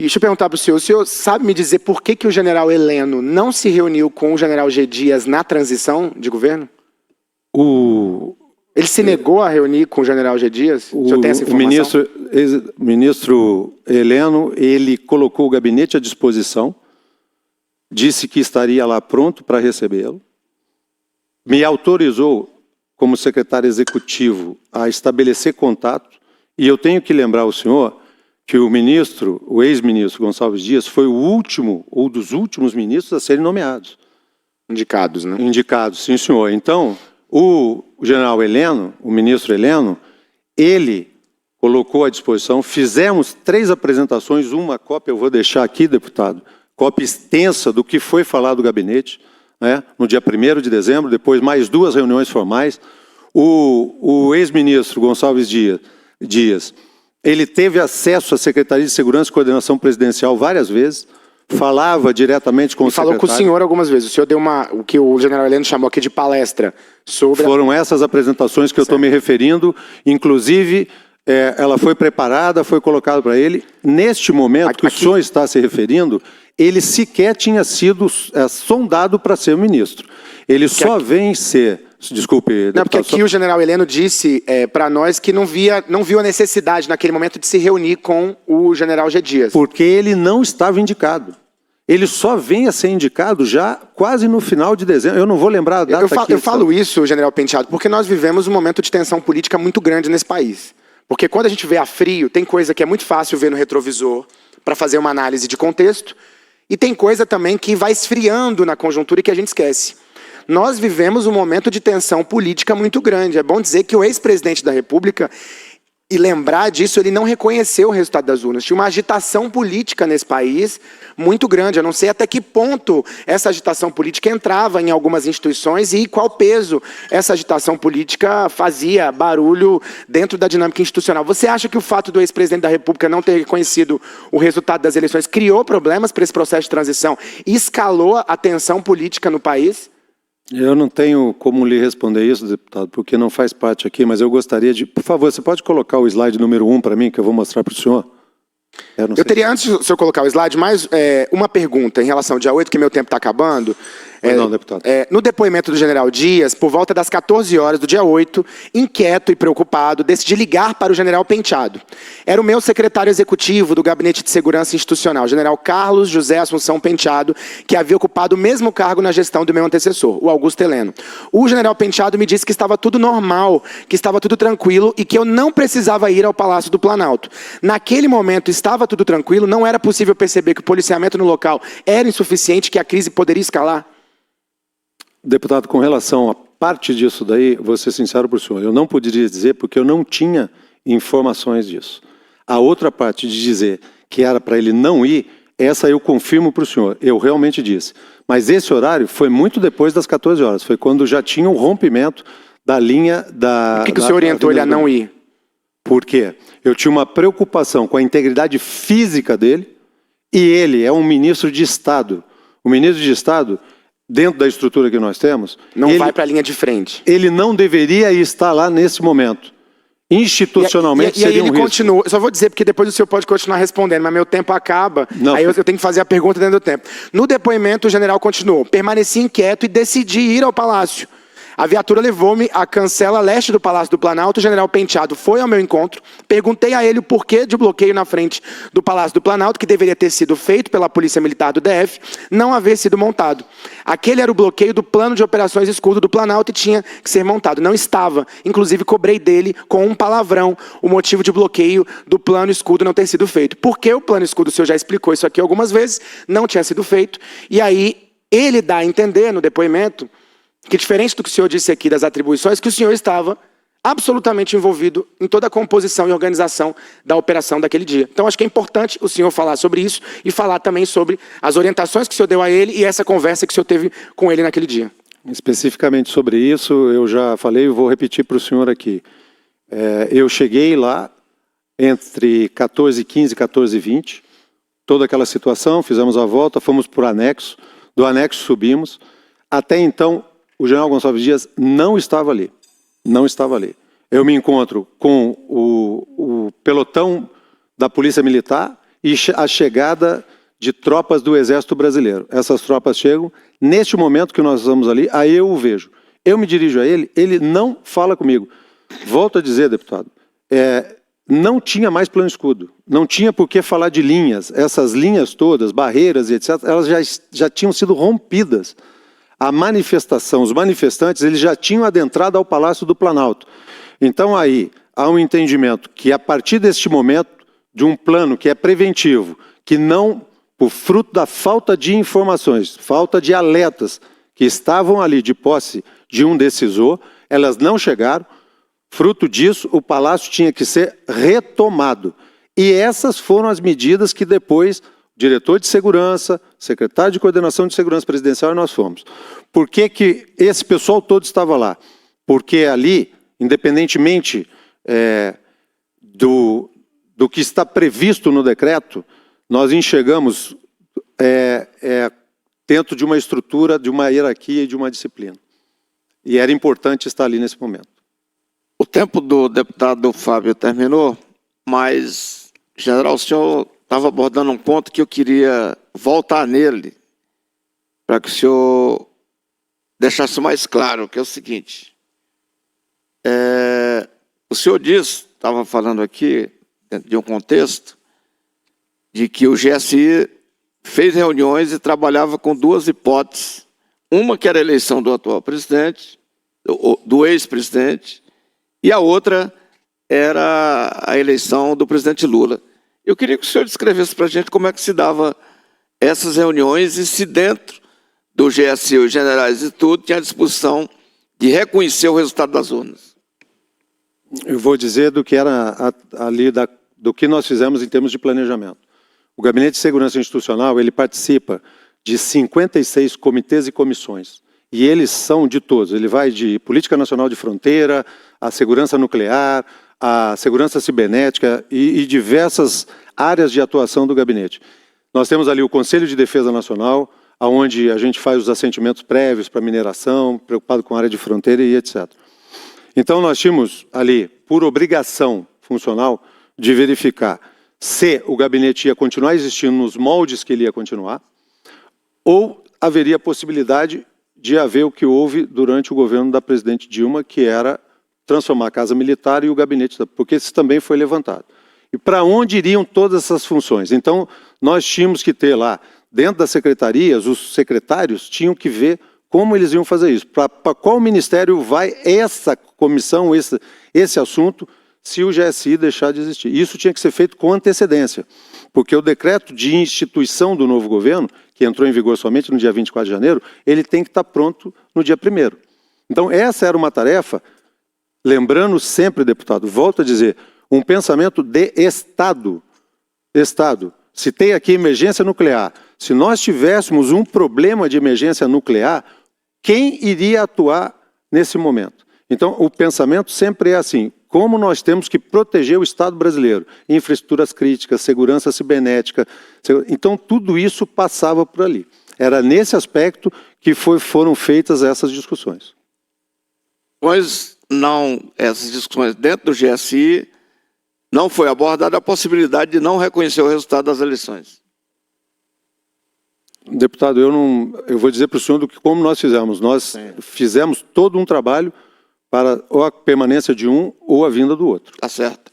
E deixa eu perguntar para o senhor sabe me dizer por que o general Heleno não se reuniu com o general G. Dias na transição de governo? Ele se negou a reunir com o general G. Dias? O senhor tem essa informação? O ministro Heleno, ele colocou o gabinete à disposição, disse que estaria lá pronto para recebê-lo, me autorizou, como secretário executivo, a estabelecer contato, e eu tenho que lembrar ao senhor que o ex-ministro Gonçalves Dias foi o último, ou dos últimos ministros a serem nomeados. Indicados, né? Indicados, sim, senhor. Então, o general Heleno, o ministro Heleno, ele colocou à disposição, fizemos 3 apresentações, uma cópia eu vou deixar aqui, deputado, cópia extensa do que foi falado do gabinete, né, no dia 1º de dezembro, depois mais 2 reuniões formais. O ex-ministro Gonçalves Dias, ele teve acesso à Secretaria de Segurança e Coordenação Presidencial várias vezes, falava diretamente com o secretário. Falou com o senhor algumas vezes. O senhor deu o que o general Heleno chamou aqui de palestra sobre... Foram essas apresentações que eu estou me referindo, inclusive ela foi preparada, foi colocada para ele. Neste momento que o senhor está se referindo, ele sequer tinha sido sondado para ser ministro. Ele só vem ser... Desculpe, não, porque aqui o general Heleno disse para nós que não viu a necessidade naquele momento de se reunir com o general G. Dias. Porque ele não estava indicado. Ele só vem a ser indicado já quase no final de dezembro. Eu não vou lembrar a data Eu falo isso, general Penteado, porque nós vivemos um momento de tensão política muito grande nesse país. Porque quando a gente vê a frio, tem coisa que é muito fácil ver no retrovisor para fazer uma análise de contexto, e tem coisa também que vai esfriando na conjuntura e que a gente esquece. Nós vivemos um momento de tensão política muito grande. É bom dizer que o ex-presidente da República, e lembrar disso, ele não reconheceu o resultado das urnas. Tinha uma agitação política nesse país muito grande. Eu não sei até que ponto essa agitação política entrava em algumas instituições e qual peso essa agitação política fazia barulho dentro da dinâmica institucional. Você acha que o fato do ex-presidente da República não ter reconhecido o resultado das eleições criou problemas para esse processo de transição e escalou a tensão política no país? Eu não tenho como lhe responder isso, deputado, porque não faz parte aqui, mas eu gostaria de... Por favor, você pode colocar o slide número 1 para mim, que eu vou mostrar para o senhor? Eu teria, antes de o senhor colocar o slide, mais uma pergunta em relação ao dia 8, que meu tempo está acabando. Não, deputado. No depoimento do general Dias, por volta das 14 horas do dia 8, inquieto e preocupado, decidi ligar para o general Penteado. Era o meu secretário executivo do Gabinete de Segurança Institucional, general Carlos José Assunção Penteado, que havia ocupado o mesmo cargo na gestão do meu antecessor, o Augusto Heleno. O general Penteado me disse que estava tudo normal, que estava tudo tranquilo e que eu não precisava ir ao Palácio do Planalto. Naquele momento estava tudo tranquilo, não era possível perceber que o policiamento no local era insuficiente, que a crise poderia escalar? Deputado, com relação a parte disso daí, vou ser sincero para o senhor, eu não poderia dizer porque eu não tinha informações disso. A outra parte de dizer que era para ele não ir, essa eu confirmo para o senhor, eu realmente disse. Mas esse horário foi muito depois das 14 horas, foi quando já tinha um rompimento da linha da... Por que o senhor orientou ele a não ir? Por quê? Eu tinha uma preocupação com a integridade física dele e ele é um ministro de Estado. O ministro de Estado... dentro da estrutura que nós temos... Não vai para a linha de frente. Ele não deveria estar lá nesse momento. Institucionalmente seria um risco. Continua, eu só vou dizer porque depois o senhor pode continuar respondendo, mas meu tempo acaba, aí eu tenho que fazer a pergunta dentro do tempo. No depoimento o general continuou, permaneci inquieto e decidi ir ao palácio. A viatura levou-me à cancela leste do Palácio do Planalto, o general Penteado foi ao meu encontro, perguntei a ele o porquê de bloqueio na frente do Palácio do Planalto, que deveria ter sido feito pela Polícia Militar do DF, não haver sido montado. Aquele era o bloqueio do plano de operações escudo do Planalto e tinha que ser montado. Não estava, inclusive cobrei dele com um palavrão o motivo de bloqueio do plano escudo não ter sido feito. Por que o plano escudo, o senhor já explicou isso aqui algumas vezes, não tinha sido feito, e aí ele dá a entender no depoimento que, diferente do que o senhor disse aqui das atribuições, que o senhor estava absolutamente envolvido em toda a composição e organização da operação daquele dia. Então, acho que é importante o senhor falar sobre isso e falar também sobre as orientações que o senhor deu a ele e essa conversa que o senhor teve com ele naquele dia. Especificamente sobre isso, eu já falei e vou repetir para o senhor aqui. Eu cheguei lá entre 14h15 e 14h20, toda aquela situação, fizemos a volta, fomos para o anexo, do anexo subimos. Até então, o general Gonçalves Dias não estava ali. Não estava ali. Eu me encontro com o pelotão da Polícia Militar e a chegada de tropas do Exército Brasileiro. Essas tropas chegam, neste momento que nós estamos ali, aí eu o vejo. Eu me dirijo a ele, ele não fala comigo. Volto a dizer, deputado, não tinha mais plano escudo, não tinha por que falar de linhas. Essas linhas todas, barreiras e etc., elas já tinham sido rompidas. A manifestação, os manifestantes, eles já tinham adentrado ao Palácio do Planalto. Então aí há um entendimento que a partir deste momento, de um plano que é preventivo, que não, por fruto da falta de informações, falta de alertas que estavam ali de posse de um decisor, elas não chegaram. Fruto disso, o Palácio tinha que ser retomado. E essas foram as medidas que depois o diretor de segurança, secretário de coordenação de segurança presidencial e nós fomos. Por que esse pessoal todo estava lá? Porque ali, independentemente do que está previsto no decreto, nós enxergamos dentro de uma estrutura, de uma hierarquia e de uma disciplina. E era importante estar ali nesse momento. O tempo do deputado Fábio terminou, mas, general, o senhor estava abordando um ponto que eu queria voltar nele, para que o senhor deixasse mais claro, que é o seguinte. O senhor disse, estava falando aqui, dentro de um contexto, de que o GSI fez reuniões e trabalhava com duas hipóteses. Uma que era a eleição do atual presidente, do ex-presidente, e a outra era a eleição do presidente Lula. Eu queria que o senhor descrevesse para a gente como é que se dava essas reuniões e se dentro do GSI, os generais e tudo, tinha a disposição de reconhecer o resultado das urnas. Eu vou dizer do que era ali, do que nós fizemos em termos de planejamento. O Gabinete de Segurança Institucional, ele participa de 56 comitês e comissões. E eles são de todos. Ele vai de Política Nacional de Fronteira, a segurança nuclear, a segurança cibernética e diversas áreas de atuação do gabinete. Nós temos ali o Conselho de Defesa Nacional, onde a gente faz os assentimentos prévios para mineração, preocupado com a área de fronteira e etc. Então nós tínhamos ali, por obrigação funcional, de verificar se o gabinete ia continuar existindo nos moldes que ele ia continuar, ou haveria possibilidade de haver o que houve durante o governo da presidente Dilma, que era transformar a Casa Militar e o gabinete, porque isso também foi levantado. E para onde iriam todas essas funções? Então, nós tínhamos que ter lá, dentro das secretarias, os secretários tinham que ver como eles iam fazer isso. Para qual ministério vai essa comissão, esse assunto, se o GSI deixar de existir. Isso tinha que ser feito com antecedência, porque o decreto de instituição do novo governo, que entrou em vigor somente no dia 24 de janeiro, ele tem que estar pronto no dia 1º. Então, essa era uma tarefa, lembrando sempre, deputado, volto a dizer, um pensamento de Estado. Estado, citei aqui emergência nuclear. Se nós tivéssemos um problema de emergência nuclear, quem iria atuar nesse momento? Então, o pensamento sempre é assim, como nós temos que proteger o Estado brasileiro, infraestruturas críticas, segurança cibernética. Então, tudo isso passava por ali. Era nesse aspecto que foram feitas essas discussões. Pois não, essas discussões dentro do GSI, não foi abordada a possibilidade de não reconhecer o resultado das eleições. Deputado, eu vou dizer para o senhor do que como nós fizemos. Nós fizemos todo um trabalho para ou a permanência de um ou a vinda do outro. Tá certo.